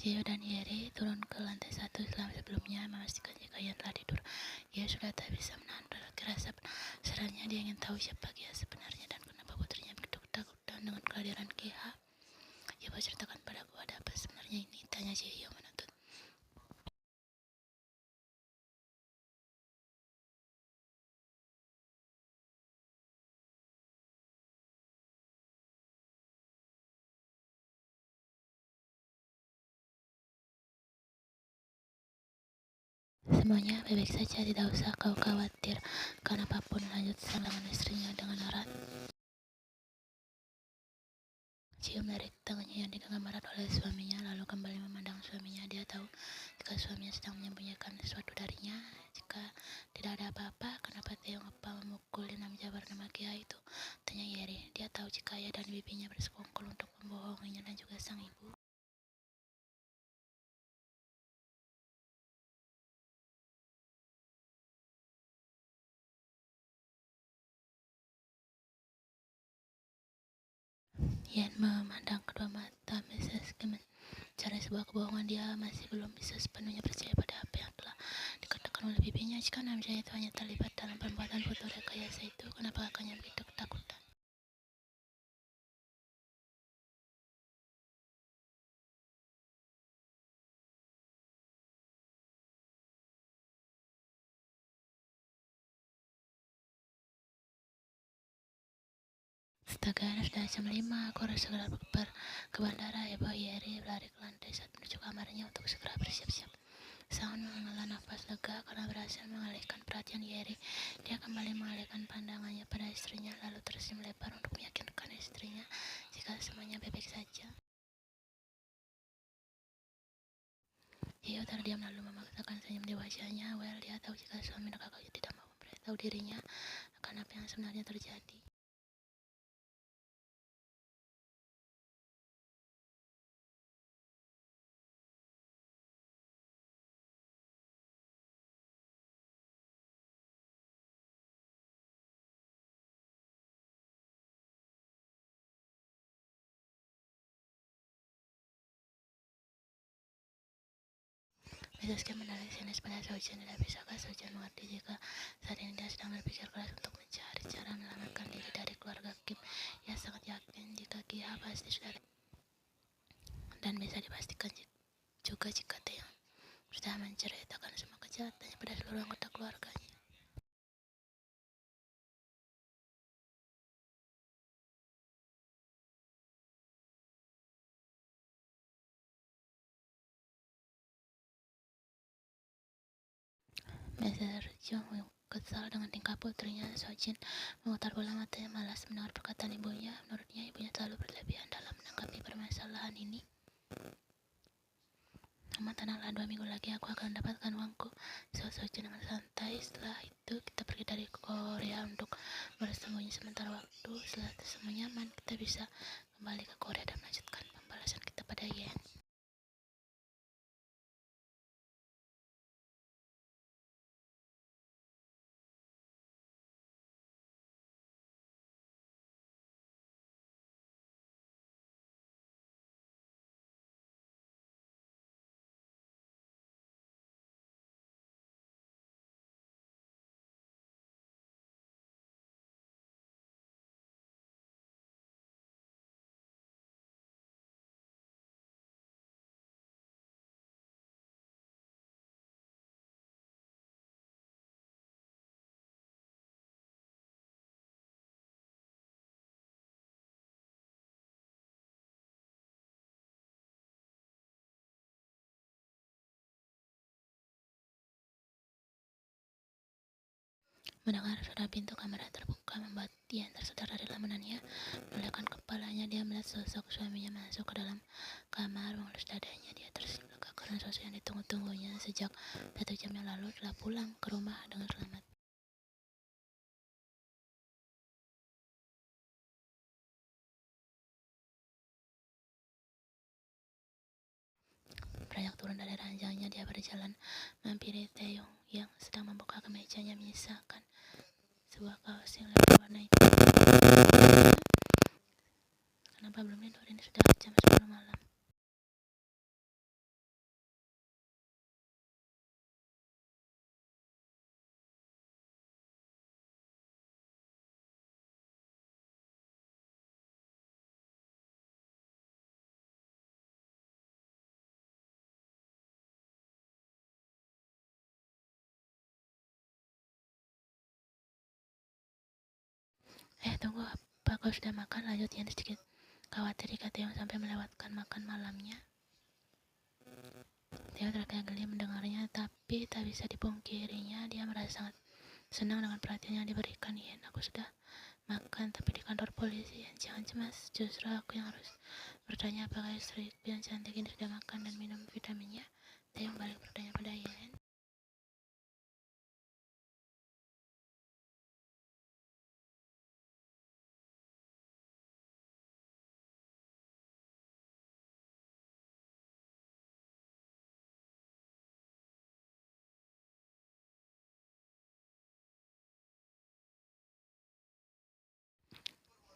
Gio dan Yeri turun ke lantai 1 sebelumnya memastikan jika Ian telah tidur. Ia sudah tak bisa menahan rasa penasarannya. Dia ingin tahu siapa Gia sebenarnya dan kenapa putrinya begitu ketakutan dengan kehadiran GH. Coba ceritakan padaku, ada apa sebenarnya ini? Tanya Gio menuntut. Semuanya baik-baik saja, tidak usah kau khawatir. Karena apapun, lanjut dengan istrinya dengan erat. Gio menarik tangannya yang digenggam erat oleh suaminya, lalu kembali memandang suaminya. Dia tahu jika suaminya sedang menyembunyikan sesuatu darinya. Jika tidak ada apa-apa, kenapa Theo Ngapa memukul dan menjabar bernama Gia itu? Tanya Yeri. Dia tahu jika ayah dan bibinya bersekongkol untuk membohonginya dan juga sang ibu. Ian memandang kedua mata Mrs. Clement. Mencari sebuah kebohongan. Dia masih belum bisa sepenuhnya percaya pada apa yang telah dikatakan oleh bibinya. Jika Namja itu hanya terlibat dalam pembuatan foto rekayasa itu, kenapa kakaknya begitu ketakutan? Astaga, sudah jam 5. Aku harus segera ke bandara. Heboh Yeri berlari ke lantai 1 menuju kamarnya untuk segera bersiap-siap. Sang menghela nafas lega karena berhasil mengalihkan perhatian Yeri. Dia kembali mengalihkan pandangannya pada istrinya, lalu tersenyum lebar untuk meyakinkan istrinya jika semuanya baik-baik saja. Dia terdiam lalu memaksakan senyum di wajahnya. Well, dia tahu jika suami dan kakaknya tidak mau memberitahu dirinya akan apa yang sebenarnya terjadi. Meski menarik sinis pada Sojian, tidak bisakah Sojian mengerti jika saat ini dia sedang berpikir keras untuk mencari cara menyelamatkan diri dari keluarga Kim. Ia sangat yakin jika Gia pasti sudah dan bisa dipastikan juga jika Taeyang sudah menceritakan semua kejahatannya pada seluruh anggota keluarganya. Mr. Jung kesal dengan tingkah putrinya. Sojin memutar bola matanya malas mendengar perkataan ibunya. Menurutnya ibunya terlalu berlebihan dalam menanggapi permasalahan ini. Mama, tenanglah, 2 minggu lagi aku akan mendapatkan uangku. Sojin dengan santai. Setelah itu kita pergi dari Korea untuk bersembunyi sementara waktu. Setelah semuanya aman, kita bisa kembali ke Korea dan melanjutkan pembalasan kita pada Yen. Mendengar suara pintu kamar terbuka membuat Ian tersadar dari lamunannya. Menolehkan kepalanya, dia melihat sosok suaminya masuk ke dalam kamar. Mengelus dadanya, dia tersenyum lega karena sosok yang ditunggu-tunggunya sejak 1 jam yang lalu telah pulang ke rumah dengan selamat. Beranjak turun dari ranjangnya, dia berjalan menghampiri Taeyong yang sedang membuka kemejanya menyisakan sebuah kaos yang lebih warna hitam. Kenapa belum tidur? Ini sudah jam 10 malam. Tunggu, apa kau sudah makan? Lanjut Ian sedikit khawatir jika Taeyong sampai melewatkan makan malamnya. Taeyong terkagak geli mendengarnya, tapi tak bisa dipungkirinya dia merasa sangat senang dengan perhatian yang diberikan. Ian, aku sudah makan, tapi di kantor polisi. Ian, jangan cemas, justru aku yang harus bertanya apakah istri yang cantik ini sudah makan dan minum vitaminnya. Taeyong balik bertanya pada Ian.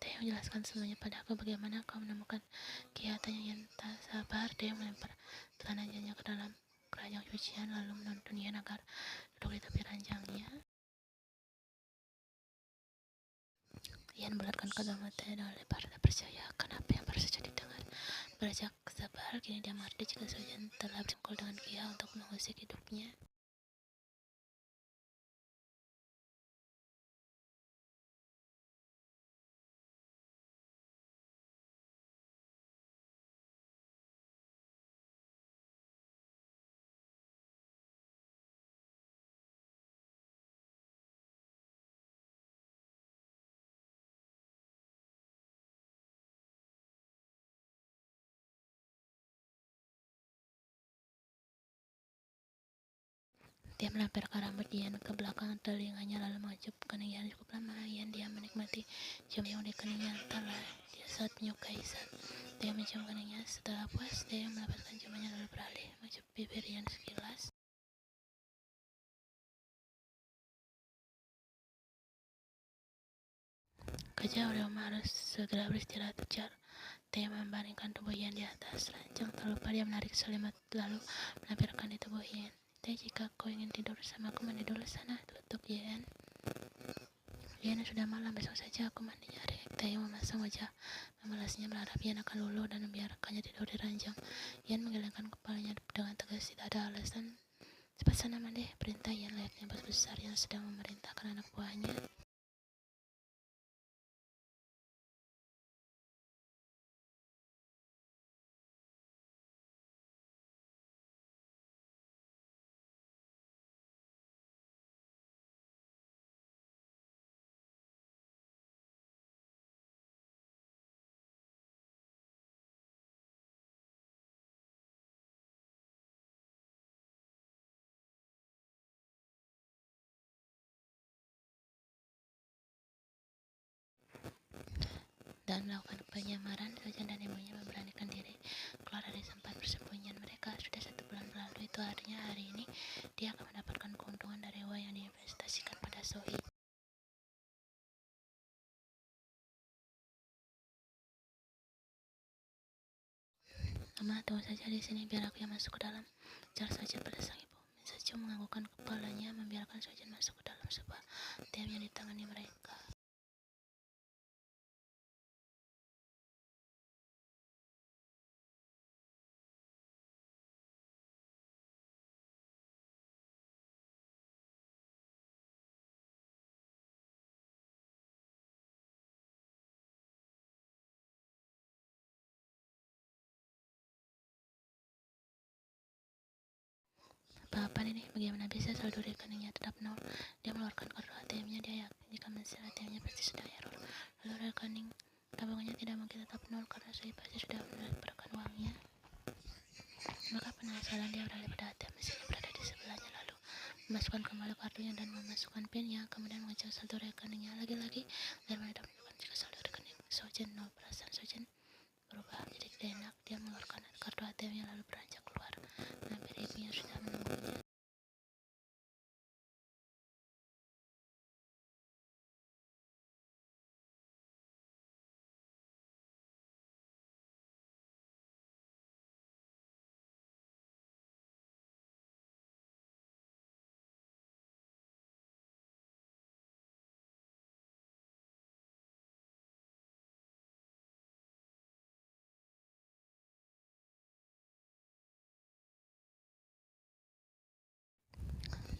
Taeyong jelaskan semuanya padaku. Bagaimana kau menemukan kegiatannya yang tak sabar. Taeyong melempar celananya ke dalam keranjang cucian lalu menuntun Ian agar duduk di tepi ranjangnya. Ian bulatkan kedua matanya dengan lebar, tak percaya akan apa yang baru saja didengar. Beranjak sabar, kini dia mengerti jika Sojan telah bercengkol dengan Kia untuk mengusik hidupnya. Dia melemparkan rambut Ian ke belakang telinganya lalu mengejutkan Ian cukup lama. Ian dia menikmati cium-cium di keningnya, entahlah dia sangat menyukai saat dia mencium keningnya. Setelah puas, dia melepaskan ciumannya lalu beralih mencup bibir Ian sekilas. Kerja Orioma harus segera beristirahat, ujar Dia membaringkan tubuh Ian di atas ranjang. Tak lupa dia menarik selimut lalu melampirkan di tubuh Ian. Jika kau ingin tidur bersamaku, mandi dulu sana, tutup Ian. Ian, sudah malam, besok saja aku mandinya. Taeyong memasang wajah membalasnya, berharap Ian akan luluh dan membiarkannya tidur di ranjang. Ian menggelengkan kepalanya dengan tegas, tidak ada alasan. Cepat sana mandi, perintah Ian layaknya bos besar yang sedang memerintahkan anak buahnya. Dan melakukan penyamaran, Sojan dan ibunya memberanikan diri keluar dari tempat persembunyian mereka. Sudah 1 bulan berlalu, itu artinya hari ini dia akan mendapatkan keuntungan dari uang yang diinvestasikan pada Sohee. Mama, tunggu saja di sini biar aku yang masuk ke dalam, ujar Sojan pada sang ibu. Minseju menganggukkan kepalanya, membiarkan Sojan masuk ke dalam sebuah tem yang ditangani mereka. Apa ini? Bagaimana bisa saldo rekeningnya tetap nol? Dia mengeluarkan kartu ATM-nya. Dia yakin jika mesin ATM-nya pasti sudah error. Lalu rekening tabungannya tidak mungkin tetap nol karena Sohee pasti sudah menyebarkan uangnya. Maka penasaran dia beralih pada ATM mesin yang berada di sebelahnya lalu memasukkan kembali kartunya dan memasukkan PIN-nya, kemudian mengecek saldo rekeningnya. Lagi-lagi layar monitor menunjukkan jika saldo rekening Sojan nol. Perasaan Sojan berubah menjadi tidak enak. Dia mengeluarkan kartu ATM-nya lalu beranjak keluar, menghampiri ibunya sudah menunggunya.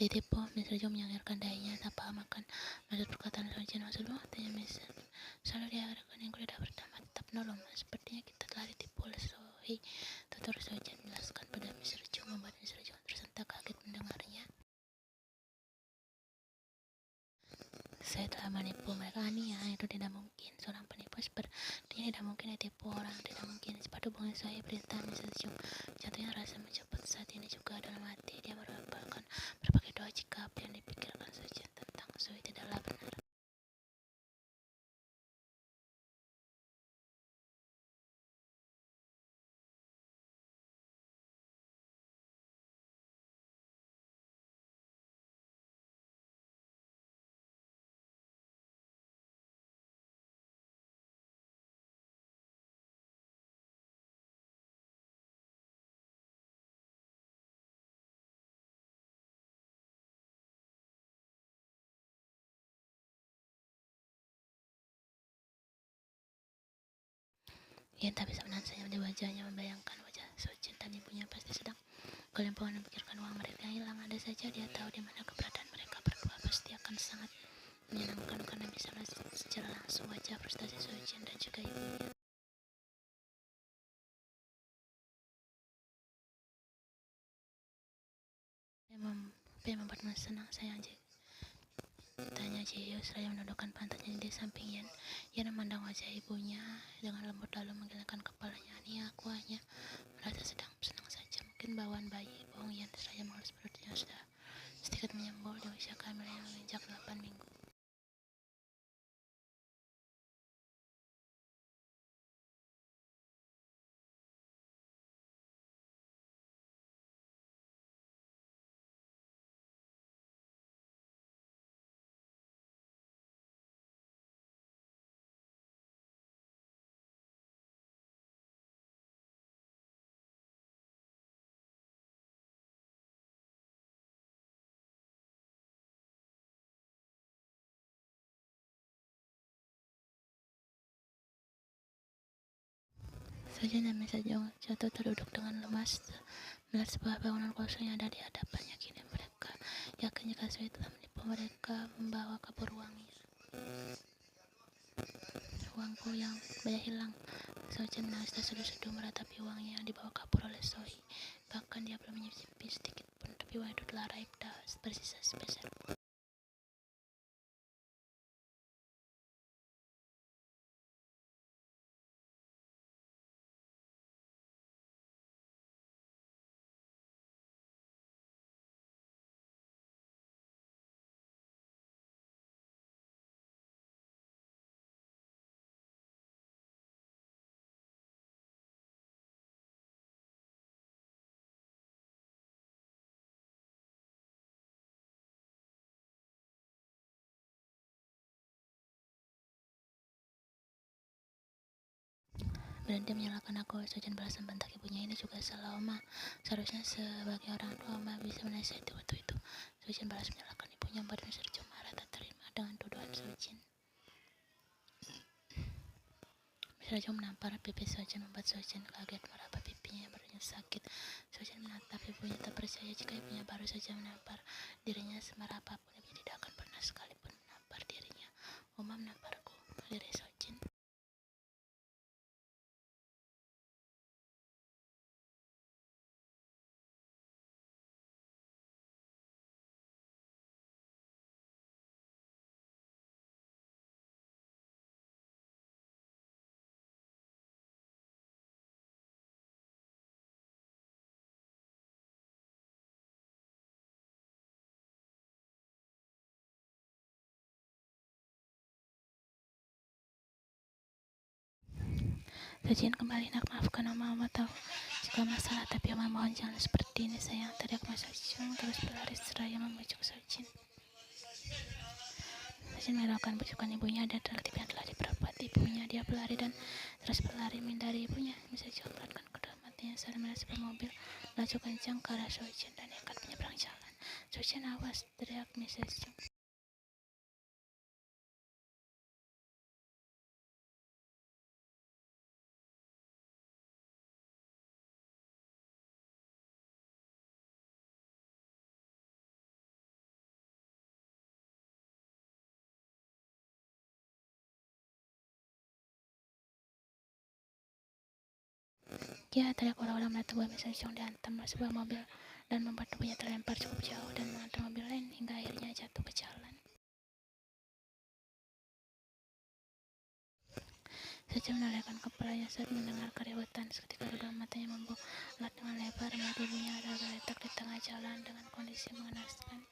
ditipu. Mr. Jung menyalurkan dahinya tanpa makan maksud perkataan Sojin. Maksudmu? Tanya Mr. Selalu diharapkan yang tidak pertama tetap nolong. Sepertinya kita telah ditipu oleh Sohi. Tutur Sojin menjelaskan pada Mr. Jung, membuat Mr. Jung tersentak kaget mendengarnya. Saya telah menipu mereka. Ania, itu tidak mungkin. Seorang penipu sepertinya tidak mungkin ditipu orang. Tidak mungkin. Cepat hubungi saya, perintah Mr. Jung. Jatuhnya rasa mencepat saat ini juga dalam hati. Dia merupakan berbagai doa jika apa yang dipikirkan Sojin tentang Sohi tidaklah benar. Ian tak bisa menahan senyum di wajahnya, membayangkan wajah Sojin dan ibunya pasti sedang kelimpungan memikirkan uang mereka yang hilang. Ada saja dia tahu di mana keberadaan mereka berdua. Pasti akan sangat menyenangkan karena bisa melihat secara langsung wajah frustasi Sojin dan juga ibunya. Apa yang membuatmu senang, sayang? Tanya Jihyun seraya menundukkan pantatnya di samping Ian. Ian memandang wajah ibunya dengan lembut lalu menggelengkan kepalanya. Ania, aku hanya merasa sedang senang saja. Mungkin bawaan bayi, bohong Ian seraya mengelus perutnya sudah sedikit menyembul di usia kehamilan yang menginjak 8 minggu. Sojin dan Mr. Jung jatuh terduduk dengan lemas melihat sebuah bangunan kosong yang ada di hadapannya. Kini mereka yakin jika Sohi telah menipu mereka, membawa kabur uangnya. Uangku yang banyak hilang. Sojin menangis terseduh-seduh meratapi uangnya yang dibawa kabur oleh Sohi. Bahkan dia belum menyicipi sedikit pun, tapi uang itu telah raib dah bersisa sepeser pun. Berhenti menyalahkan aku, Sojin balas membentak ibunya. Ini juga salah Oma. Seharusnya sebagai orang tua Oma bisa menasihati waktu itu. Sojin balas menyalahkan ibunya, membuat Mr. Jung marah tak terima dengan tuduhan Sojin. Mr. Jung menampar pipi Sojin, membuat Sojin kaget meraba pipinya yang barunya sakit. Sojin menatap ibunya, tak percaya jika ibunya baru saja menampar dirinya semarah apapun. Ibunya tidak akan pernah sekalipun menampar dirinya. Oma menamparku, lirik Sojin. Sojin kembali, nak, maafkan Oma tahu jika masalah, tapi Oma mohon jangan seperti ini sayang, teriak Mr. Jung terus berlari seraya membujuk Sojin. Sojin menghiraukan bujukan ibunya dan tertib yang telah diperbuat ibunya. Dia berlari dan terus berlari menghindari ibunya. Mr. Jung memperlihatkan kedua matanya saat melihat sebuah mobil melaju kencang ke arah Sojin dan nekat menyeberang jalan. Sojin, awas, teriak Mr. Jung. Kia teriak olah-olah melihat sebuah mesin yang dihantam oleh sebuah mobil dan membuat tubuhnya terlempar cukup jauh dan menghantam mobil lain hingga akhirnya jatuh ke jalan. Saja menolehkan kepalanya saat mendengar keributan. Seketika kedua matanya membulat dengan lebar melihat ibunya adalah tergeletak di tengah jalan dengan kondisi mengenaskan.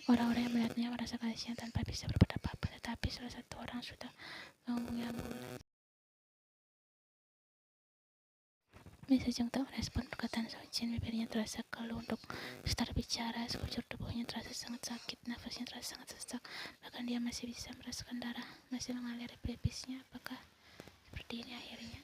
Orang-orang yang melihatnya merasa kasihan tanpa bisa berbuat apa-apa, tetapi salah satu orang sudah menghubungi ambulans. Sejeng tak merespon perkataan Sojin, bibirnya terasa keluh untuk start bicara, sekujur tubuhnya terasa sangat sakit, nafasnya terasa sangat sesak, bahkan dia masih bisa merasakan darah masih mengalir di pelipisnya. Apakah seperti ini akhirnya?